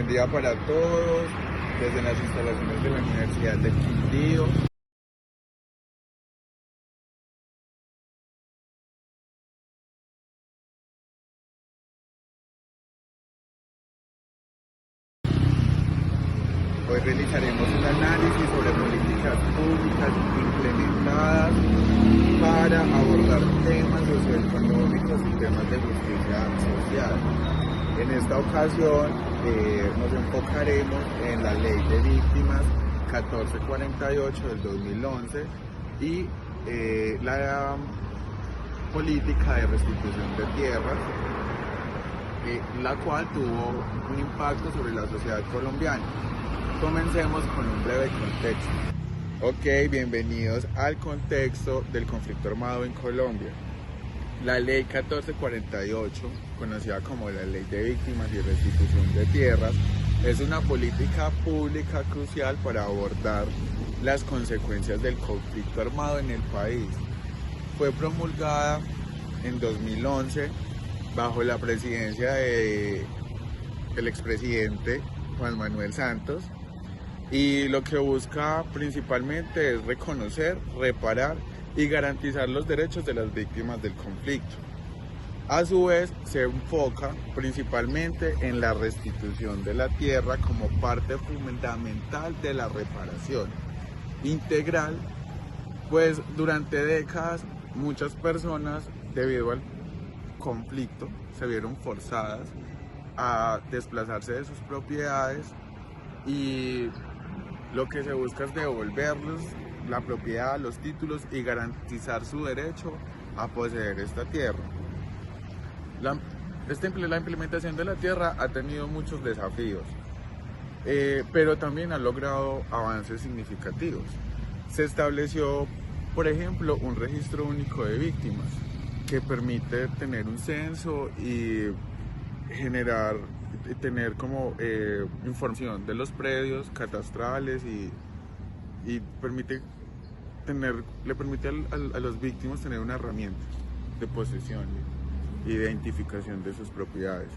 Buen día para todos, desde las instalaciones de la Universidad del Quindío. Hoy realizaremos un análisis sobre políticas públicas implementadas para abordar temas socioeconómicos y temas de justicia social. En esta ocasión nos enfocaremos en la Ley de Víctimas 1448 del 2011 y la política de restitución de tierras, la cual tuvo un impacto sobre la sociedad colombiana. Comencemos con un breve contexto. Ok, bienvenidos al contexto del conflicto armado en Colombia. La Ley 1448, conocida como la Ley de Víctimas y Restitución de Tierras, es una política pública crucial para abordar las consecuencias del conflicto armado en el país. Fue promulgada en 2011 bajo la presidencia del expresidente Juan Manuel Santos, y lo que busca principalmente es reconocer, reparar y garantizar los derechos de las víctimas del conflicto. A su vez, se enfoca principalmente en la restitución de la tierra como parte fundamental de la reparación integral, pues durante décadas muchas personas, debido al conflicto, se vieron forzadas a desplazarse de sus propiedades, y lo que se busca es devolverles la propiedad, los títulos y garantizar su derecho a poseer esta tierra. La implementación de la tierra ha tenido muchos desafíos, pero también ha logrado avances significativos. Se estableció, por ejemplo, un registro único de víctimas que permite tener un censo y tener como información de los predios catastrales, y le permite a las víctimas tener una herramienta de posesión y de identificación de sus propiedades.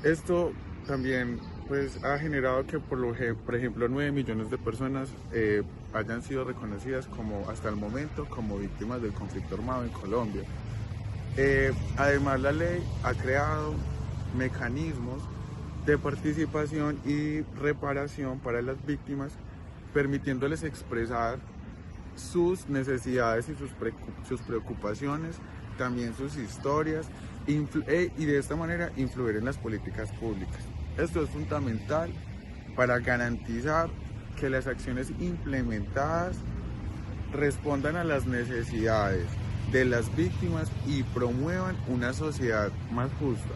Esto también pues ha generado que por ejemplo 9 millones de personas hayan sido reconocidas hasta el momento como víctimas del conflicto armado en Colombia. Además, la ley ha creado mecanismos de participación y reparación para las víctimas, permitiéndoles expresar sus necesidades y sus preocupaciones, también sus historias, y de esta manera influir en las políticas públicas. Esto es fundamental para garantizar que las acciones implementadas respondan a las necesidades de las víctimas y promuevan una sociedad más justa.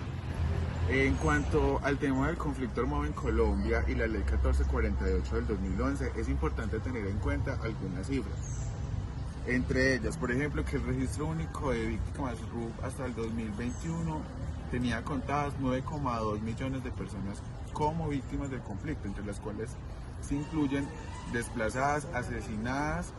En cuanto al tema del conflicto armado en Colombia y la Ley 1448 del 2011, es importante tener en cuenta algunas cifras. Entre ellas, por ejemplo, que el registro único de víctimas RUP hasta el 2021 tenía contadas 9,2 millones de personas como víctimas del conflicto, entre las cuales se incluyen desplazadas, asesinadas,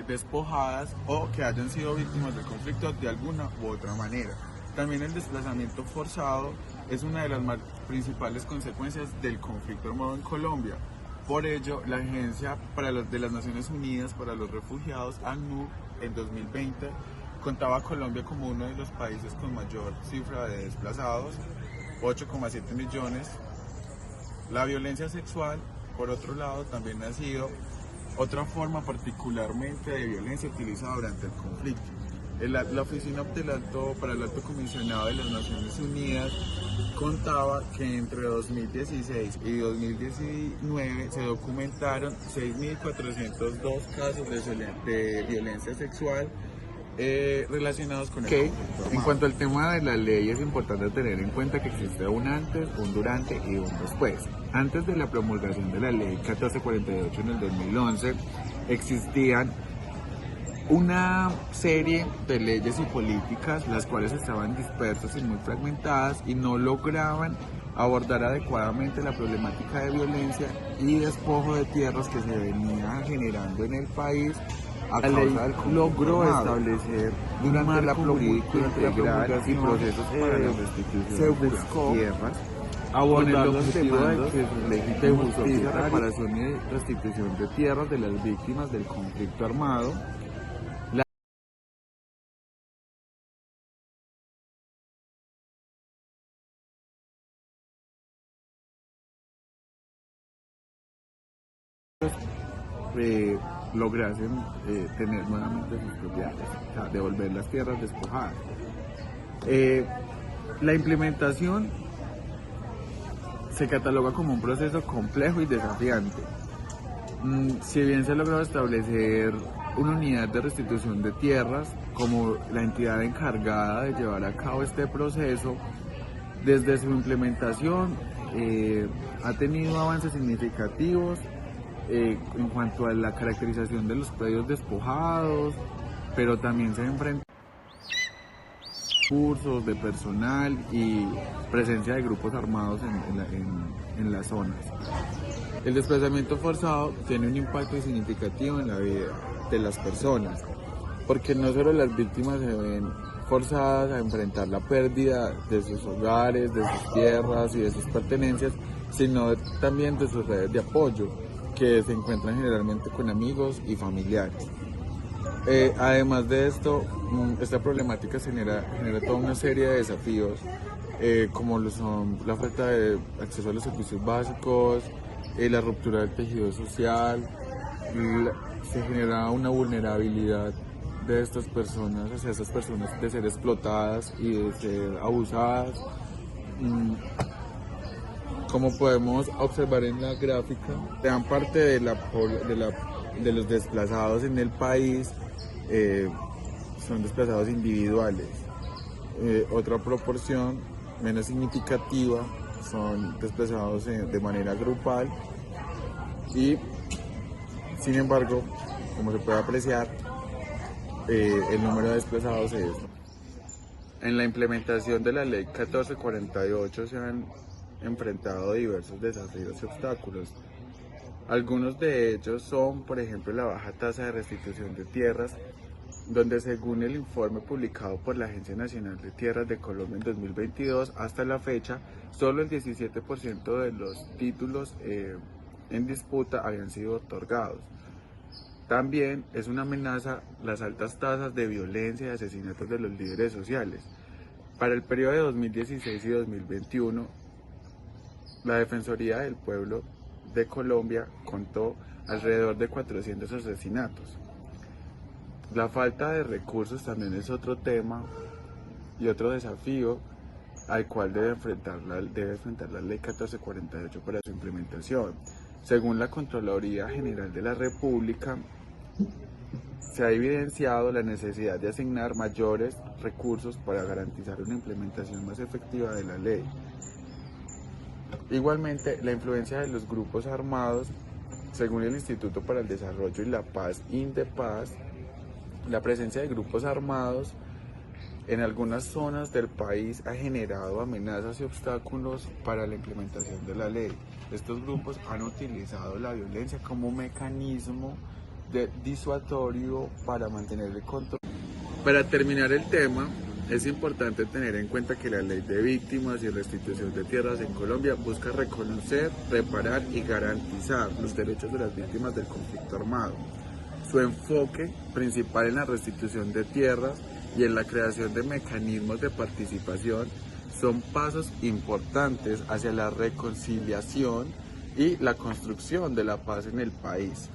despojadas o que hayan sido víctimas del conflicto de alguna u otra manera. También el desplazamiento forzado es una de las principales consecuencias del conflicto armado en Colombia. Por ello, la Agencia de las Naciones Unidas para los Refugiados, ACNUR, en 2020 contaba a Colombia como uno de los países con mayor cifra de desplazados, 8,7 millones. La violencia sexual, por otro lado, también ha sido otra forma particularmente de violencia utilizada durante el conflicto. La Oficina para el Alto Comisionado de las Naciones Unidas contaba que entre 2016 y 2019 se documentaron 6.402 casos de violencia sexual relacionados con el conflicto armado. En cuanto al tema de la ley, es importante tener en cuenta que existe un antes, un durante y un después. Antes de la promulgación de la ley 1448 en el 2011, existían una serie de leyes y políticas las cuales estaban dispersas y muy fragmentadas y no lograban abordar adecuadamente la problemática de violencia y despojo de tierras que se venía generando en el país a La ley causa del conflicto logró armado. establecer Durante la jurídico integral y promulgación, procesos para la se restitución de las buscó tierras, abordar con el los objetivo de demandas que de legítimos justicia, propietarios reparación y restitución de tierras de las víctimas del conflicto armado. eh, lograsen tener nuevamente sus propiedades, o sea, devolver las tierras despojadas. La implementación se cataloga como un proceso complejo y desafiante. Si bien se ha logrado establecer una unidad de restitución de tierras como la entidad encargada de llevar a cabo este proceso, desde su implementación ha tenido avances significativos en cuanto a la caracterización de los predios despojados, pero también se enfrenta a recursos de personal y presencia de grupos armados en las zonas. El desplazamiento forzado tiene un impacto significativo en la vida de las personas, porque no solo las víctimas se ven forzadas a enfrentar la pérdida de sus hogares, de sus tierras y de sus pertenencias, sino también de sus redes de apoyo, que se encuentran generalmente con amigos y familiares. Además de esto, esta problemática genera toda una serie de desafíos, como lo son la falta de acceso a los servicios básicos, la ruptura del tejido social, se genera una vulnerabilidad de estas personas, hacia estas personas, de ser explotadas y de ser abusadas. Como podemos observar en la gráfica, gran parte de los desplazados en el país son desplazados individuales. Otra proporción menos significativa son desplazados de manera grupal y, sin embargo, como se puede apreciar, el número de desplazados es. En la implementación de la Ley 1448 se han enfrentado diversos desafíos y obstáculos. Algunos de ellos son, por ejemplo, la baja tasa de restitución de tierras, donde según el informe publicado por la Agencia Nacional de Tierras de Colombia en 2022, hasta la fecha, solo el 17% de los títulos en disputa habían sido otorgados. También es una amenaza las altas tasas de violencia y asesinatos de los líderes sociales. Para el periodo de 2016 y 2021, la Defensoría del Pueblo de Colombia contó alrededor de 400 asesinatos. La falta de recursos también es otro tema y otro desafío al cual debe enfrentar la Ley 1448 para su implementación. Según la Contraloría General de la República, se ha evidenciado la necesidad de asignar mayores recursos para garantizar una implementación más efectiva de la ley. Igualmente, la influencia de los grupos armados, según el Instituto para el Desarrollo y la Paz, INDEPAZ, la presencia de grupos armados en algunas zonas del país ha generado amenazas y obstáculos para la implementación de la ley. Estos grupos han utilizado la violencia como mecanismo disuasorio para mantener el control. Para terminar el tema, es importante tener en cuenta que la Ley de Víctimas y Restitución de Tierras en Colombia busca reconocer, reparar y garantizar los derechos de las víctimas del conflicto armado. Su enfoque principal en la restitución de tierras y en la creación de mecanismos de participación son pasos importantes hacia la reconciliación y la construcción de la paz en el país.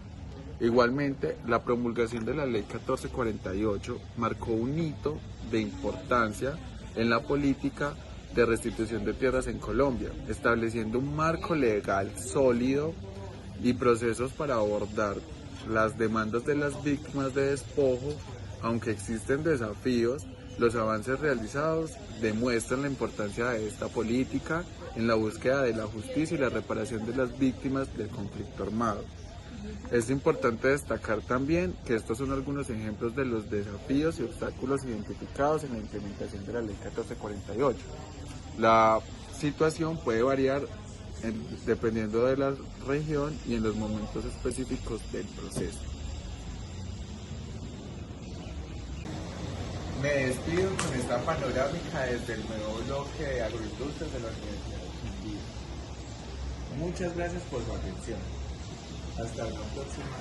Igualmente, la promulgación de la Ley 1448 marcó un hito de importancia en la política de restitución de tierras en Colombia, estableciendo un marco legal sólido y procesos para abordar las demandas de las víctimas de despojo. Aunque existen desafíos, los avances realizados demuestran la importancia de esta política en la búsqueda de la justicia y la reparación de las víctimas del conflicto armado. Es importante destacar también que estos son algunos ejemplos de los desafíos y obstáculos identificados en la implementación de la Ley 1448. La situación puede variar dependiendo de la región y en los momentos específicos del proceso. despido con esta panorámica desde el nuevo bloque de agroindustrias de la Universidad de Quindío. Muchas gracias por su atención. Hasta una próxima.